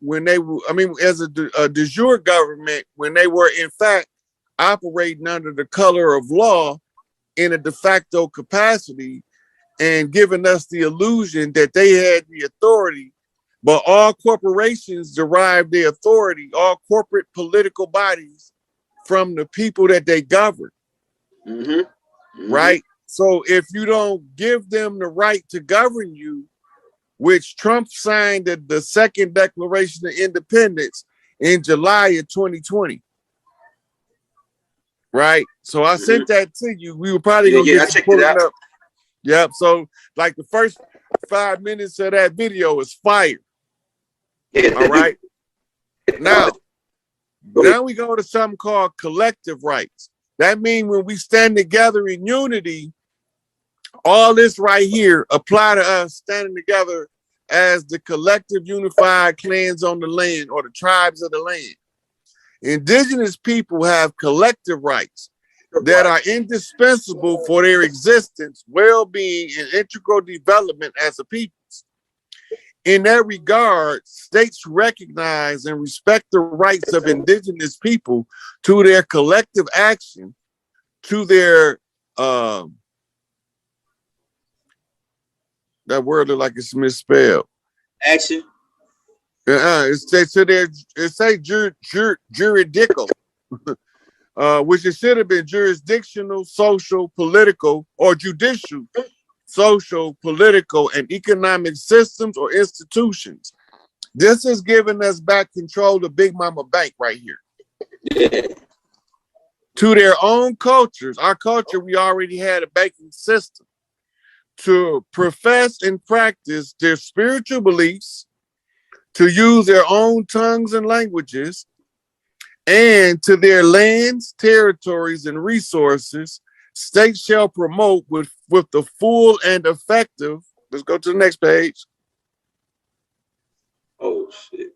when they were, I mean, as a de jure government, when they were in fact operating under the color of law in a de facto capacity and giving us the illusion that they had the authority, but all corporations derive their authority, all corporate political bodies, from the people that they govern, right? So if you don't give them the right to govern you, which Trump signed the second Declaration of Independence in July of 2020, right? So I sent that to you. We were probably gonna get you pulling up. Yep. So like the first 5 minutes of that video is fire. All right. Now we go to something called collective rights. That means when we stand together in unity, all this right here apply to us standing together as the collective unified clans on the land or the tribes of the land. Indigenous people have collective rights that are indispensable for their existence, well-being, and integral development as a people. In that regard, states recognize and respect the rights of indigenous people to their collective action, to their, that word look like it's misspelled. Action. It's juridical, which it should have been jurisdictional, social, political, or judicial, social, political, and economic systems or institutions. This is giving us back control of Big Mama Bank right here. Yeah. To their own cultures. Our culture, we already had a banking system. To profess and practice their spiritual beliefs, to use their own tongues and languages, and to their lands, territories, and resources, states shall promote with the full and effective, let's go to the next page. Oh, shit.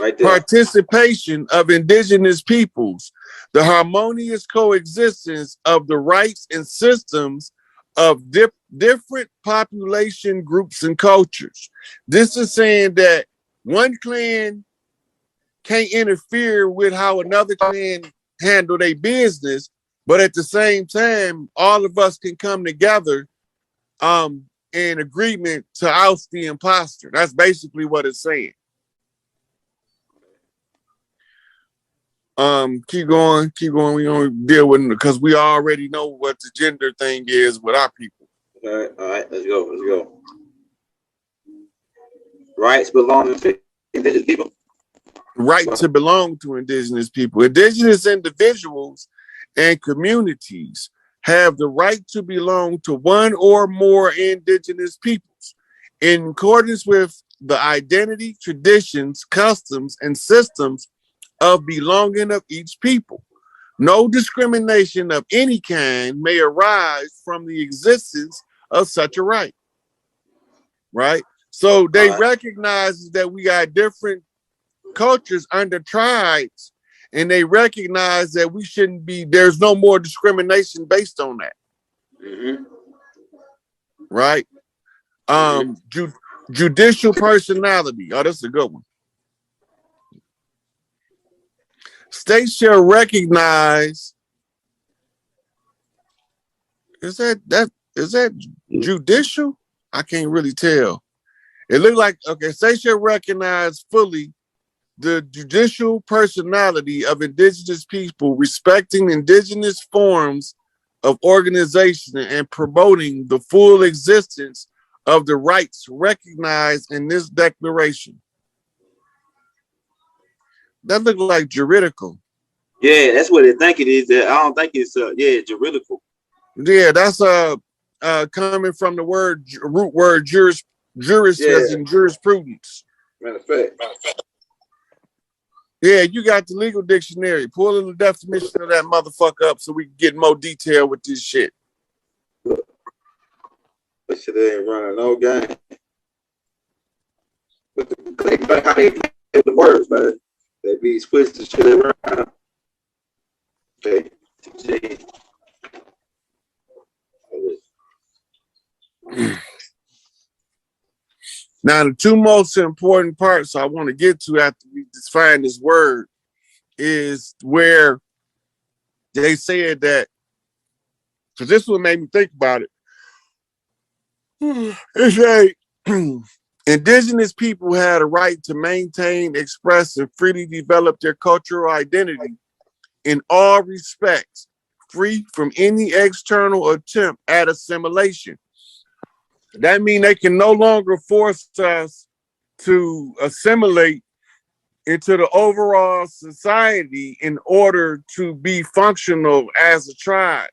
Right there. Participation of indigenous peoples, the harmonious coexistence of the rights and systems of different population groups and cultures. This is saying that one clan can't interfere with how another clan handle their business, but at the same time, all of us can come together in agreement to oust the imposter. That's basically what it's saying. Keep going. We don't deal with it because we already know what the gender thing is with our people. All right, let's go. Rights belong to indigenous people. Right to belong to indigenous people. Indigenous individuals and communities have the right to belong to one or more indigenous peoples in accordance with the identity, traditions, customs, and systems of belonging of each people. No discrimination of any kind may arise from the existence of such a right. Right? So they recognize that we got different cultures under tribes, and they recognize that we shouldn't be, there's no more discrimination based on that. Right? Judicial personality. Oh, that's a good one. States shall recognize. Is that judicial? I can't really tell. It looked like, okay, states shall recognize fully the judicial personality of indigenous people, respecting indigenous forms of organization and promoting the full existence of the rights recognized in this declaration. That looked like juridical. Yeah, that's what I think it is. I don't think it's juridical. Yeah, that's coming from the root word juris and jurisprudence. Matter of fact. Yeah, you got the legal dictionary. Pull in the definition of that motherfucker up so we can get more detail with this shit. That shit ain't running no game. But think about how they play the words, man. They be twisting shit around. Okay. Now, the two most important parts I want to get to after we define this word is where they said that, because this one made me think about it. It's like indigenous people had a right to maintain, express, and freely develop their cultural identity in all respects, free from any external attempt at assimilation. That means they can no longer force us to assimilate into the overall society in order to be functional as a tribe.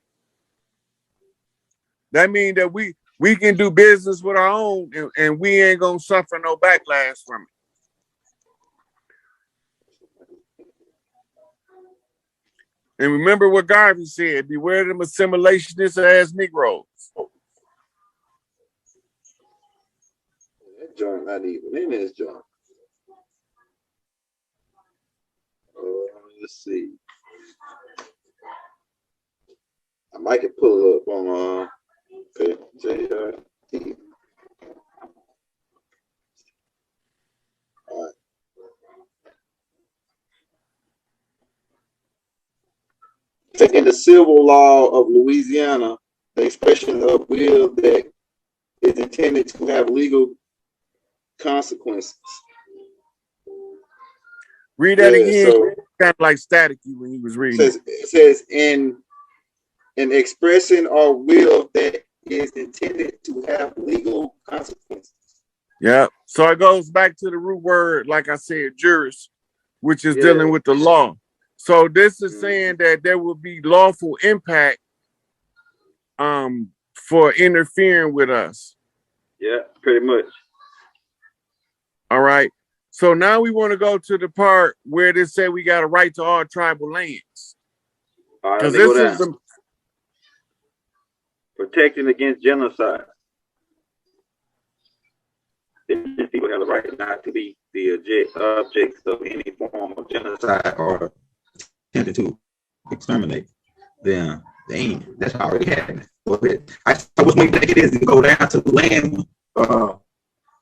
That means that we can do business with our own, and we ain't gonna suffer no backlash from it. And remember what Garvey said, beware them assimilationist ass Negroes. That joint not even in this joint. Let's see. I might can pull up on JRT. All right. In the civil law of Louisiana, the expression of will that is intended to have legal consequences. Read that again. So, kind of like staticky when he was reading. It says in an expression or will that is intended to have legal consequences. Yeah. So it goes back to the root word, like I said, juris, which is dealing with the law. So this is saying that there will be lawful impact for interfering with us. Yeah, pretty much. All right. So now we want to go to the part where they say we got a right to all tribal lands. Because this is the protecting against genocide. People have the right not to be the objects of any form of genocide or attempted to exterminate them. That's already happening. I was waiting to get this to go down to the land.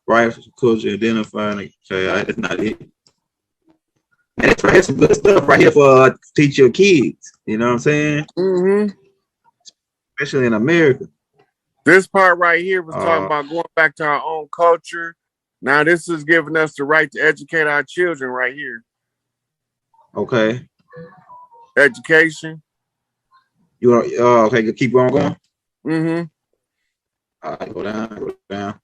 Right, culture, identifying. Okay, that's not it. And that's some good stuff right here for teach your kids. You know what I'm saying? Mm-hmm. Especially in America. This part right here was talking about going back to our own culture. Now this is giving us the right to educate our children right here. Okay. Education. You want? Okay, keep on going. Mm-hmm. All right, go down.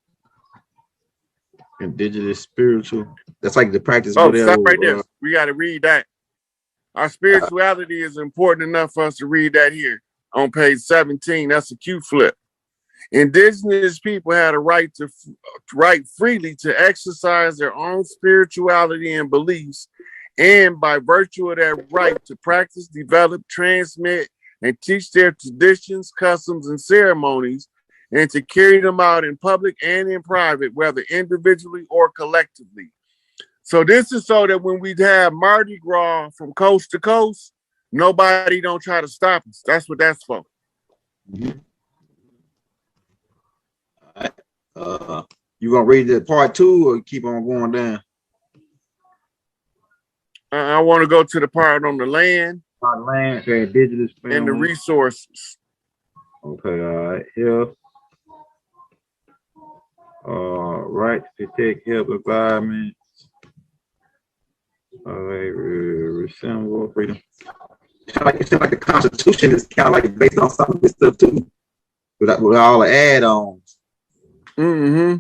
Indigenous spiritual. That's like the practice. Oh, stop right there. We got to read that. Our spirituality is important enough for us to read that here on page 17. That's a Q flip. Indigenous people had a right to right freely to exercise their own spirituality and beliefs, and by virtue of that right to practice, develop, transmit, and teach their traditions, customs, and ceremonies, and to carry them out in public and in private, whether individually or collectively. So this is so that when we have Mardi Gras from coast to coast, nobody don't try to stop us. That's what that's for. Mm-hmm. All right. You gonna read the part 2 or keep on going down? I want to go to the part on the land. Okay, indigenous family. And the resources. Okay, all right, here. Right to protect, help, environment. All right, resemble freedom. It's like the Constitution is kind of like based on some of this stuff too, with all the add-ons. Mm-hmm.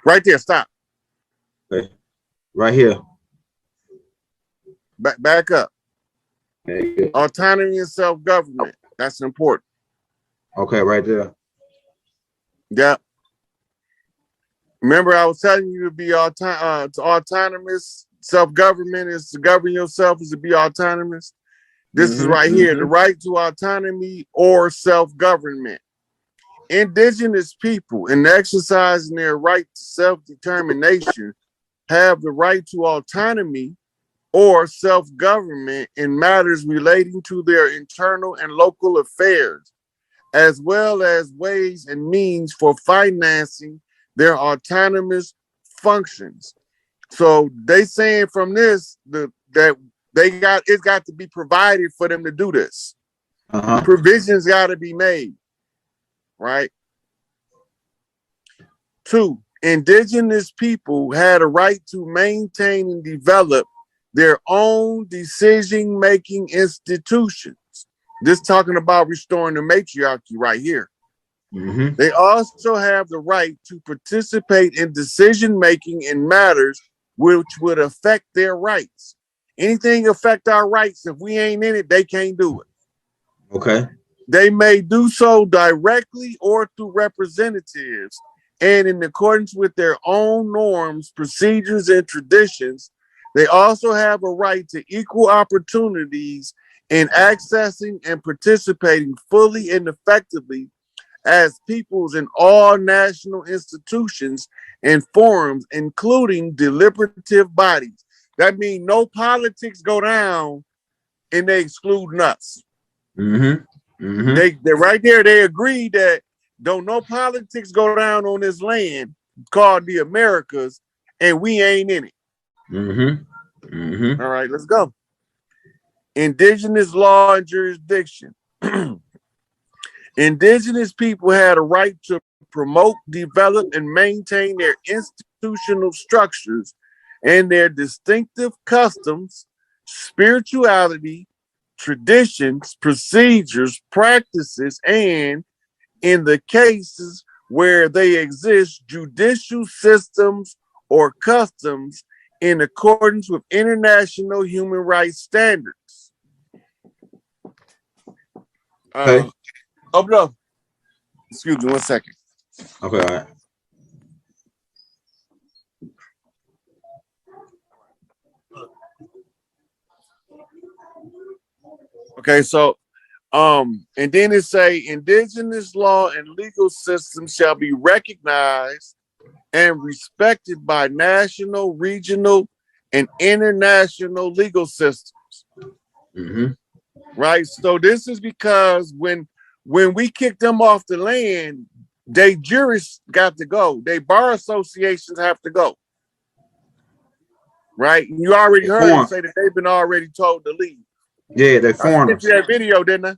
Right there, stop. Okay, right here. Back up. Okay, autonomy and self-government. That's important. Okay, right there. Yeah. Remember, I was telling you to be autonomous. Self-government is to govern yourself, is to be autonomous. This is right here, the right to autonomy or self-government. Indigenous people, in exercising their right to self-determination, have the right to autonomy or self-government in matters relating to their internal and local affairs, as well as ways and means for financing their autonomous functions. So they saying from this that it's got to be provided for them to do this. Provisions got to be made, right? 2, indigenous people had a right to maintain and develop their own decision-making institutions. This talking about restoring the matriarchy right here. They also have the right to participate in decision-making in matters which would affect their rights. Anything affect our rights, if we ain't in it, they can't do it. Okay. They may do so directly or through representatives, and in accordance with their own norms, procedures, and traditions. They also have a right to equal opportunities in accessing and participating fully and effectively as peoples in all national institutions and forums, including deliberative bodies. That means no politics go down and they exclude us. They right there, they agree that don't no politics go down on this land called the Americas, and we ain't in it. All right, let's go. Indigenous law and jurisdiction. Indigenous people had a right to promote, develop, and maintain their institutional structures and their distinctive customs, spirituality, traditions, procedures, practices, and in the cases where they exist, judicial systems or customs in accordance with international human rights standards. Okay. Oh no. Excuse me 1 second. Okay, all right. Okay, so and then it say indigenous law and legal systems shall be recognized and respected by national, regional, and international legal systems. Right. So this is because when we kick them off the land, they jurists got to go. They bar associations have to go. Right. You already heard them say that they've been already told to leave. Yeah, they formed. I sent you that video, didn't I?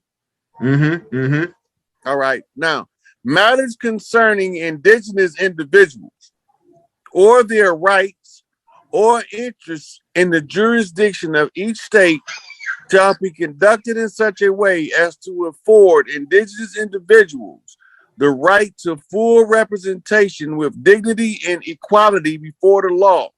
All right. Now, matters concerning indigenous individuals or their rights or interests in the jurisdiction of each state shall be conducted in such a way as to afford indigenous individuals the right to full representation with dignity and equality before the law.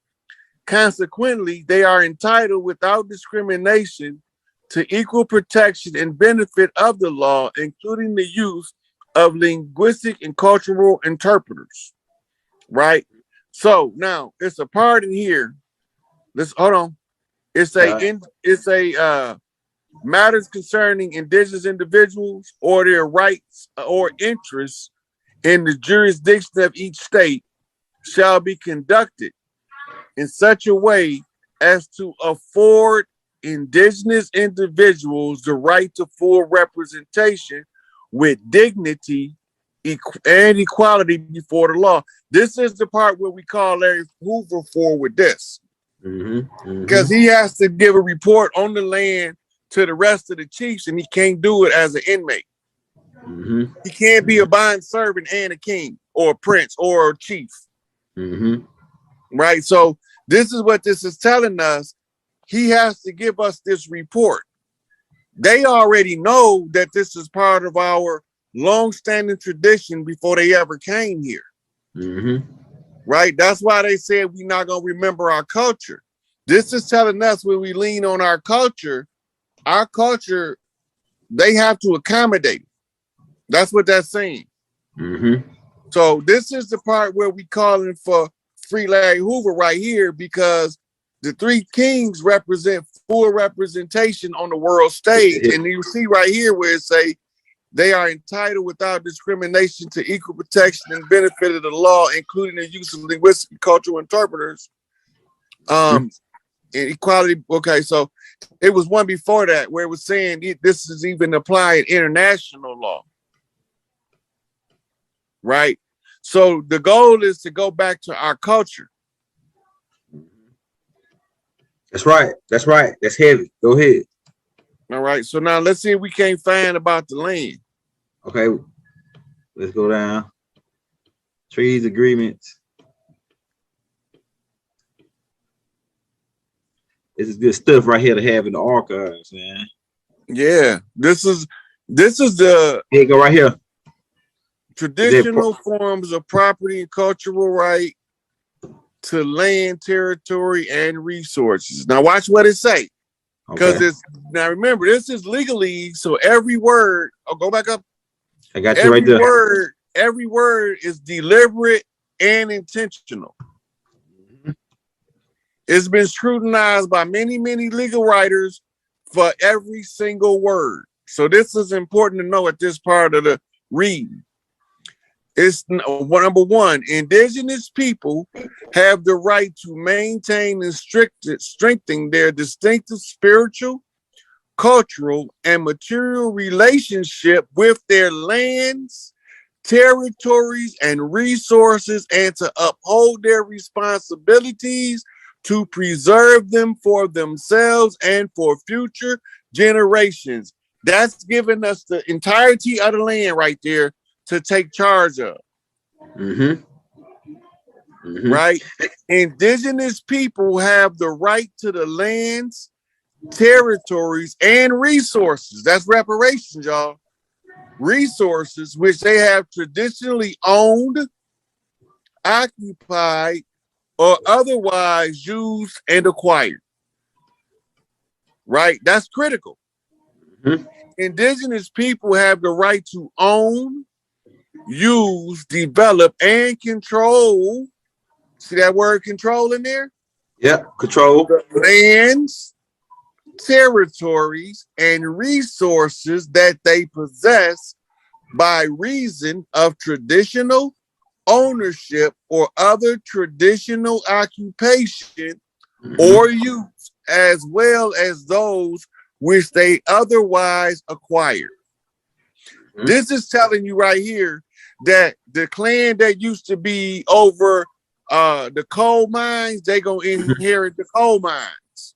Consequently, they are entitled without discrimination to equal protection and benefit of the law, including the use of linguistic and cultural interpreters. Right? So now it's a part in here. Let's hold on. It's a matters concerning indigenous individuals or their rights or interests in the jurisdiction of each state shall be conducted in such a way as to afford indigenous individuals the right to full representation with dignity and equality before the law. This is the part where we call Larry Hoover for with this. Because he has to give a report on the land to the rest of the chiefs, and he can't do it as an inmate. He can't be a bond servant and a king or a prince or a chief. Right? So this is what this is telling us. He has to give us this report. They already know that this is part of our long-standing tradition before they ever came here. Right? That's why they said we're not going to remember our culture. This is telling us when we lean on our culture, they have to accommodate. That's what that's saying. So this is the part where we calling for free Larry Hoover right here, because the three kings represent full representation on the world stage. And you see right here where it say they are entitled without discrimination to equal protection and benefit of the law, including the use of linguistic and cultural interpreters. And equality. Okay, so it was one before that where it was saying this is even applying international law. Right? So the goal is to go back to our culture. That's right. That's right. That's heavy. Go ahead. All right. So now let's see if we can't find about the land. Okay. Let's go down. Trees agreements. This is good stuff right here to have in the archives, man. Yeah. This is the here you go right here. Traditional forms of property and cultural right to land, territory, and resources. Now watch what it say. Because it's now remember, this is legalese, so every word, I'll go back up. I got you right there. Every word is deliberate and intentional. It's been scrutinized by many, many legal writers for every single word. So this is important to know at this part of the read. It's number one, indigenous people have the right to maintain and strengthen their distinctive spiritual, cultural, and material relationship with their lands, territories, and resources, and to uphold their responsibilities to preserve them for themselves and for future generations. That's giving us the entirety of the land right there to take charge of. Right? Indigenous people have the right to the lands, territories, and resources. That's reparations, y'all. Resources which they have traditionally owned, occupied, or otherwise used and acquired. Right? That's critical. Indigenous people have the right to own, use, develop, and control. See that word control in there? Yep, control. The lands, territories, and resources that they possess by reason of traditional ownership or other traditional occupation or use, as well as those which they otherwise acquired. This is telling you right here that the clan that used to be over the coal mines, they gonna inherit the coal mines.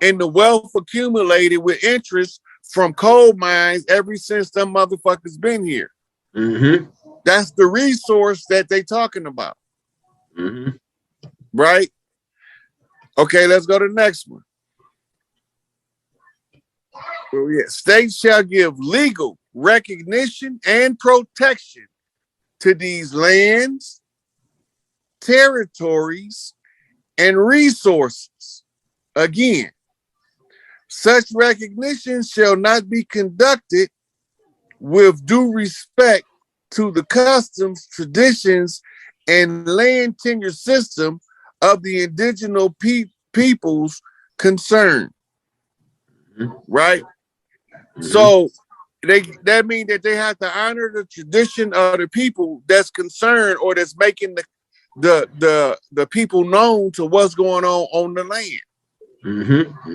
And the wealth accumulated with interest from coal mines ever since them motherfuckers been here. That's the resource that they talking about. Right? Okay, let's go to the next one. Well, yeah. States shall give legal recognition and protection to these lands, territories, and resources. Again, such recognition shall not be conducted with due respect to the customs, traditions, and land tenure system of the indigenous peoples concerned. Right? So that means that they have to honor the tradition of the people that's concerned or that's making the people known to what's going on the land.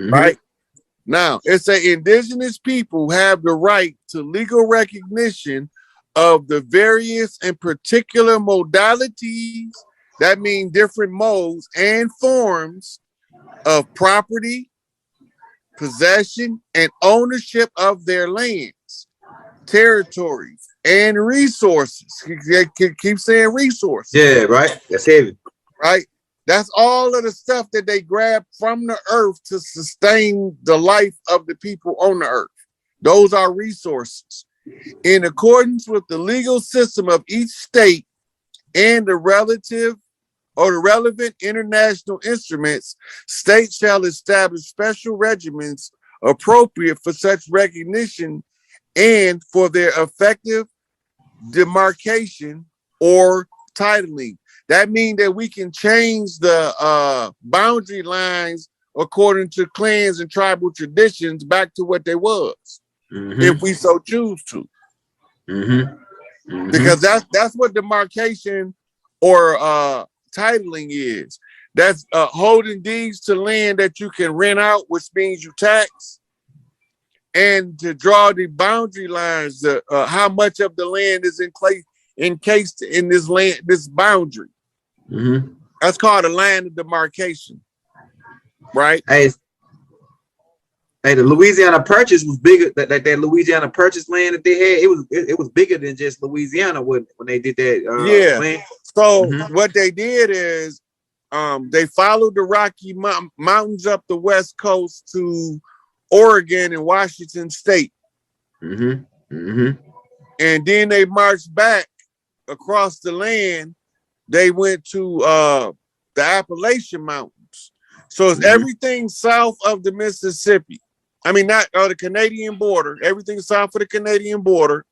Right? Now, it's a indigenous people have the right to legal recognition of the various and particular modalities, that means different modes and forms of property, possession, and ownership of their lands, territories, and resources. Keep saying resources. Yeah, right. That's heavy. Right? That's all of the stuff that they grab from the earth to sustain the life of the people on the earth. Those are resources. In accordance with the legal system of each state and the relative or the relevant international instruments, states shall establish special regimens appropriate for such recognition and for their effective demarcation or titling. That means that we can change the boundary lines according to clans and tribal traditions back to what they was, if we so choose to. Because that's what demarcation or titling is. That's holding deeds to land that you can rent out, which means you tax, and to draw the boundary lines, how much of the land is encased in this land, this boundary. That's called a line of demarcation, right? Hey, the Louisiana Purchase was bigger. That Louisiana Purchase land that they had, it was bigger than just Louisiana when they did that. Land. So what they did is they followed the Rocky Mountains up the West Coast to Oregon and Washington State. And then they marched back across the land. They went to the Appalachian Mountains. So it's everything south of the Mississippi. I mean, not the Canadian border, everything south of the Canadian border.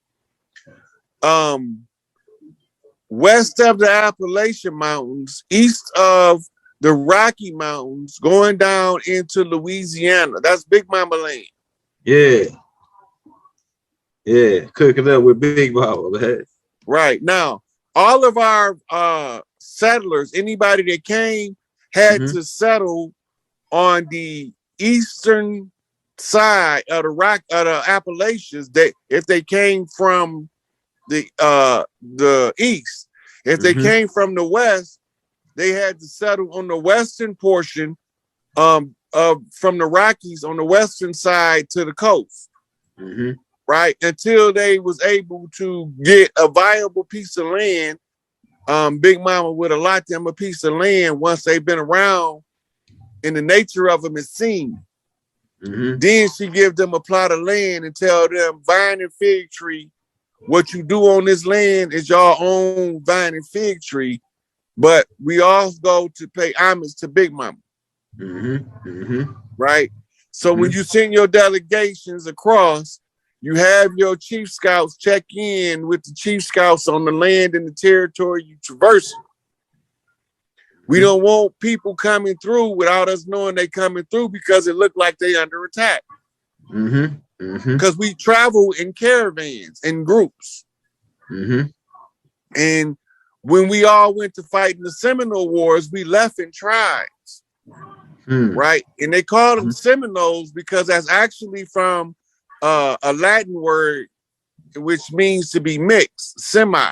West of the Appalachian Mountains, east of the Rocky Mountains, going down into Louisiana. That's Big Mama land. Yeah. Yeah, cooking up with Big Mama. Right. Now, all of our settlers, anybody that came, had to settle on the eastern side of the Appalachians. If they came from the east, if they came from the west, they had to settle on the western portion from the Rockies on the western side to the coast. Right, until they was able to get a viable piece of land. Big Mama would allot them a piece of land once they've been around and the nature of them is seen. Then she give them a plot of land and tell them, vine and fig tree, what you do on this land is your own vine and fig tree, but we all go to pay homage to Big Mama. Right? So when you send your delegations across, you have your chief scouts check in with the chief scouts on the land and the territory you traverse. We don't want people coming through without us knowing they coming through because it looked like they under attack. Because we travel in caravans, in groups. And when we all went to fight in the Seminole Wars, we left in tribes. Right? And they called them Seminoles because that's actually from a Latin word which means to be mixed, semi.